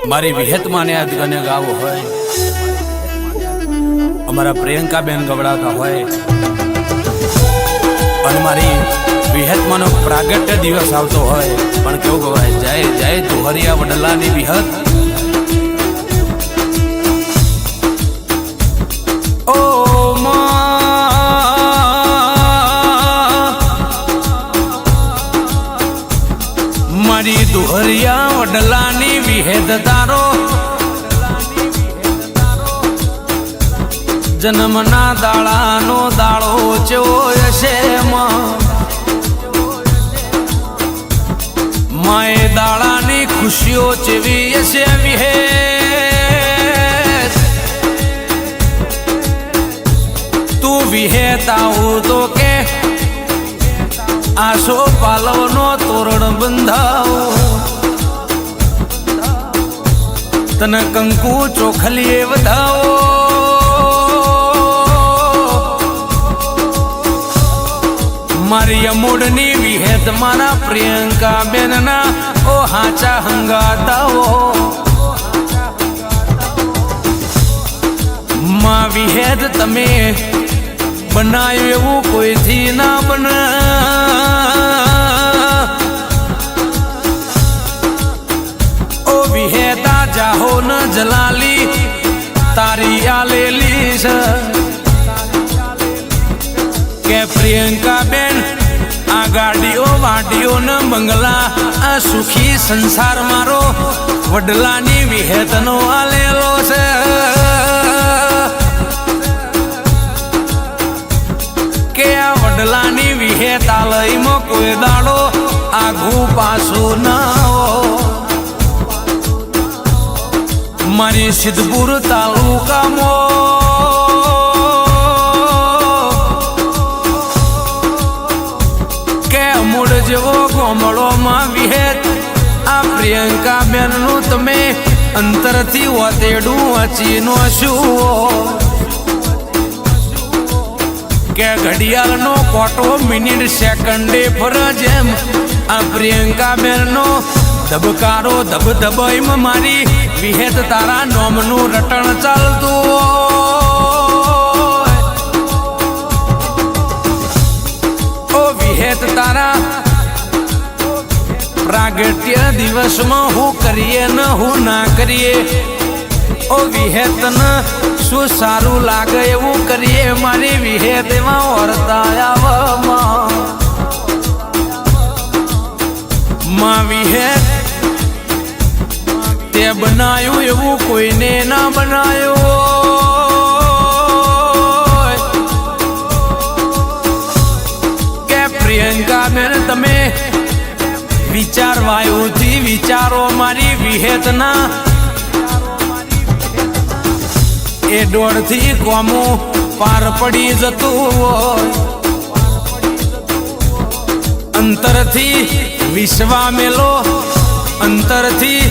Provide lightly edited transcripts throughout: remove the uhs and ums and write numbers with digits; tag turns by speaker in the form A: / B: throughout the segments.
A: મારી વિહેતમાં ને આજ ગને ગાવો હોય, અમારા પ્રિયંકા બેન ગવડાતા હોય અને મારી વિહેતમાંનો પ્રાગટ્ય દિવસ આવતો હોય, પણ કેવું ગવાય, જય જય દુહરિયા વડલાની વિહત. ઓ મારી દુહરિયા વડલાની વિહેત તારો જન્મના દાડાનો દાડો ચેવો હશે માએ દાડાની ખુશીઓ ચેવી હશે વિહેત. તું વિહેત આવું તો કે આશો પાલવનો તોરણ બંધાવો, તને કંકુ ચોખલીએ વધાવો. મારી અમૂળની વિહેત મારા પ્રિયંકા બેનના ઓ હાચા હંગાતાઓ. માં વિહેત તમે બનાવ્યું એવું કોઈથી ના બને. ઓ વિહેતા જાહો ન જલાલી તારી આલેલી છે કે પ્રિયંકા બેન આ ગાડીઓ વાડીઓ ન બંગલા આ સુખી સંસાર મારો વડલાની વિહેતનો આલેલો છે. કે આ વડલાની વિહેત આલયમાં કોઈ દાડો આઘું પાછું ના હો. મારી સિદ્ધપુર તાલુકામાં જેવો ગોમળોમાં વિહેત આ પ્રિયંકા બેન નું તમે અંતરથી વતેડું વચીનો શું કે ઘડિયાળનો કોટો મિનિટ સેકન્ડે પર જેમ આ પ્રિયંકા બેન નો ધબકારો ધબધબાઈમ મારી વિહેત તારા નોમનું રટણ ચાલતું. ઓ વિહેત તારા પ્રાગટ્ય દિવસમાં હું કરીએ ન હું ના કરીએ, ઓ વિહેત ન શું સારું લાગે એવું કરીએ. મારી વિહેત એમાં વર્તાયા માં વિહેત તે બનાયું એવું કોઈને ના બનાયું. કે પ્રિયંકા બેન તમે વિચાર વાયુથી વિચારો મારી વિહેતના એ દોડથી કોમું પાર પડી જતું હોય. અંતરથી વિશ્વા મેલો અંતરથી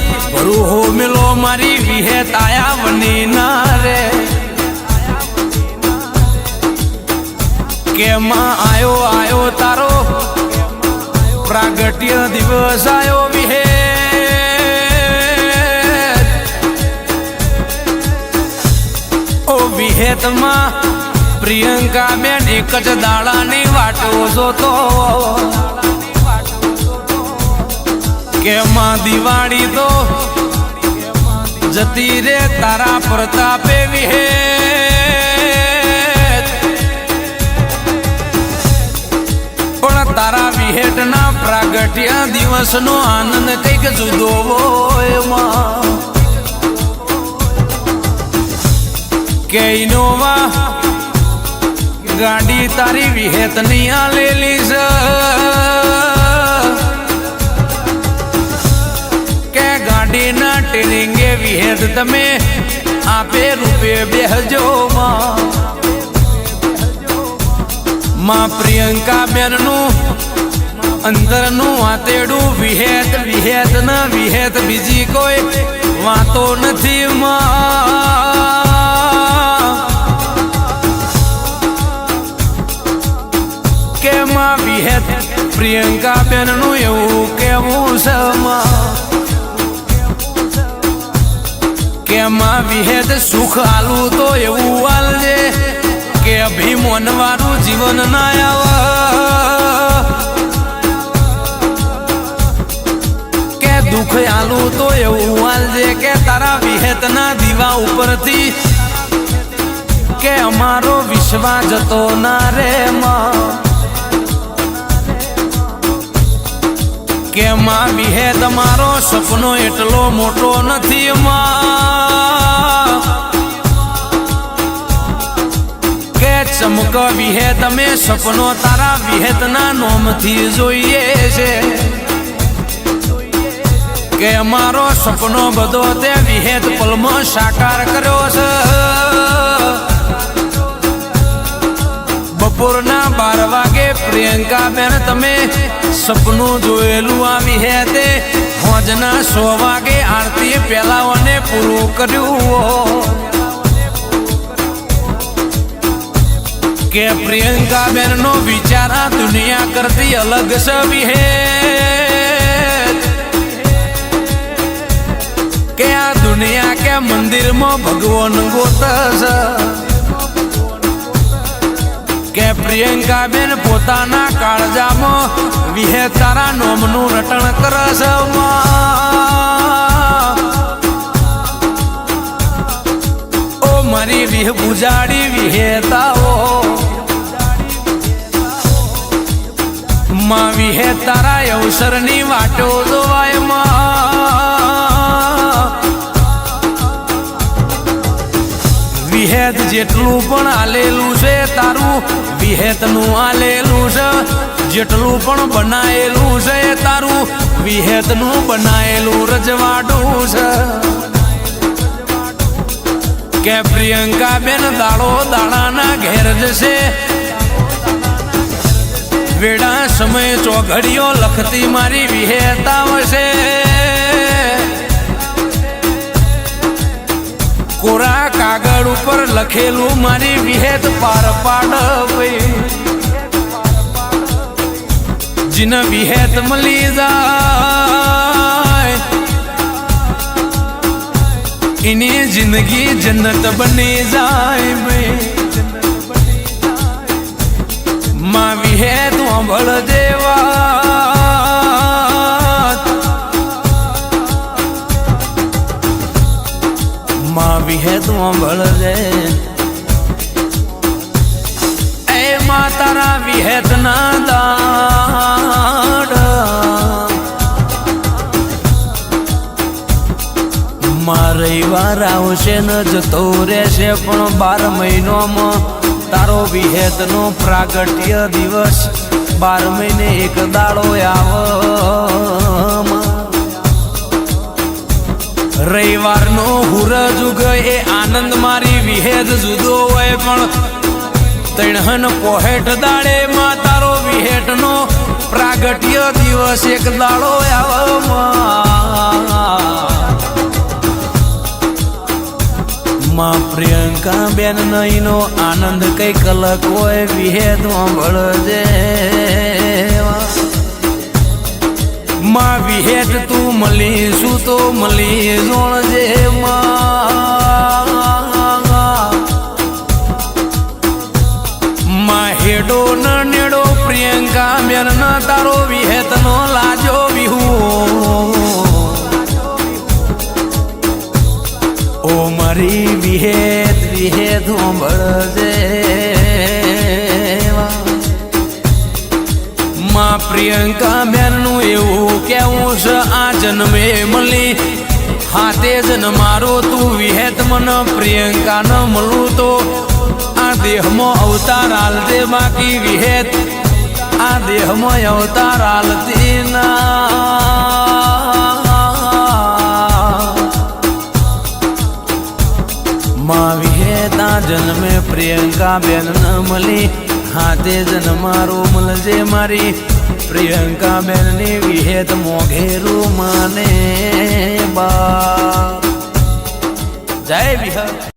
A: રૂહો મેલો મારી વિહેત આયા વની ના રે. કે માં આયો આયો તારો પ્રાગટ્ય દિવસ આયો વિહેત. ઓ વિહેતમાં પ્રિયંકા બેન એક જ દાડાની વાટો જોતો કે માં દિવાળી તો જતી રે તારા પ્રતાપે વિહેત. પણ તારા વિહેટના પ્રાગટ્ય દિવસનો આનંદ કઈક જુદો હોય કે ઇનોવા ગાડી તારી વિહેતની આલેલી છે કે ગાડીના ટ્રેનિંગે વિહેત તમે આપે રૂપે બેહજો માં પ્રિયંકા બેનનું અંદરનું વાતેડું વિહેત વિહેત ન વિહેત બીજી કોઈ વાતો નથી કે માં વિહેત પ્રિયંકા બેન નું એવું કેવું છે કે માં વિહેદ સુખ આલું તો એવું આલજે કે અભિમાન વાળું જીવન ના આવે, કે દુઃખ આલું તો એવું આલજે કે તારા વિહેતના દીવા ઉપરથી કે અમારો વિશ્વાસ જતો ના રે માં, કે માં વિહેત મારો સપનો એટલો મોટો નથી માં, કે ચમક વિહે તમે સપનો તારા વિહેતના નોમથી જોઈએ છે, કે અમારો સપનો બધો તે વિહેત પલમાં સાકાર કર્યો છે। બપોરના 12 વાગે પ્રિયંકા બેન તમે સપનું જોયેલું આવી હે તે હોજના 100 વાગે આરતી પેલાઓને પૂરું કર્યું, કે પ્રિયંકા બેન નો વિચાર આ દુનિયા કરતી અલગ છે હે, કે આ દુનિયા કે મંદિરમાં ભગવાન ગોતશે, કે પ્રિયંકા બેન પોતાના કાળજામાં વિહે તારા નોમનું રટણ કરે છે ઓ મારી વિહ બુજાડી વિહેતાઓ માં વિહે તારા અવસરની વાટો જોવાય માં, વિહેત જેટલું પણ આલેલું છે તારું વિહેતનું આલેલું છે, જેટલું પણ બનાયેલું છે તારું વિહેતનું બનાયેલું રજવાડું છે, કે પ્રિયંકા બેન દાડો દાડાના ઘેર જશે, વેડા સમય ચોઘડીઓ લખતી મારી વિહેતા વશે, કોરા કાગળ ઉપર લખેલું મારી વિહેત પાર પાડ ભાઈ, જીન વિહેત મળી જાય એની જિંદગી જન્નત બની જાય ભાઈ, માં વિહેત સાંભળ દેવા, માં વિહેત સાંભળ દે એ માં તારા વિહેત ના દાડ, માં રવિવાર આવશે ન જતો રહેશે પણ 12 મહિનામાં તારો વિહેતનો પ્રાગટ્ય દિવસ 12 મહિને એક દાડો આવે, રવિવારનો હુરજુગ એ આનંદ મારી વિહેદ જુદો હોય પણ 365 દાડે માં તારો વિહેટનો પ્રાગટ્ય દિવસ એક દાડો આવે માં, પ્રિયંકા બેન નહીનો આનંદ કઈ કલક હોય વિહેત સાંભળજે માં, વિહેત તું મળીશું તો મળી જોણજે માં, હેડો ન નેડો પ્રિયંકા બેન ન તારો વિહેત નો લાજો વિહુ ઓ મારી વિહેત વિહેત સાંભળજે માં, પ્રિયંકા બેન નું એવું કેવું છે આ જન્મે મળી હાથે જન મારો તું વિહેત મને પ્રિયંકા ન મળું તો આ દેહમાં અવતાર હાલતે બાકી વિહેત આ દેહમાં અવતાર હાલતી ના માં, વિહેતા જન્મે પ્રિયંકા બેન ન મળી હાથે જન મારો મળજે મારી પ્રિયંકા બેન ની વિહેત મોઘેરું માને બા, જય વિહત।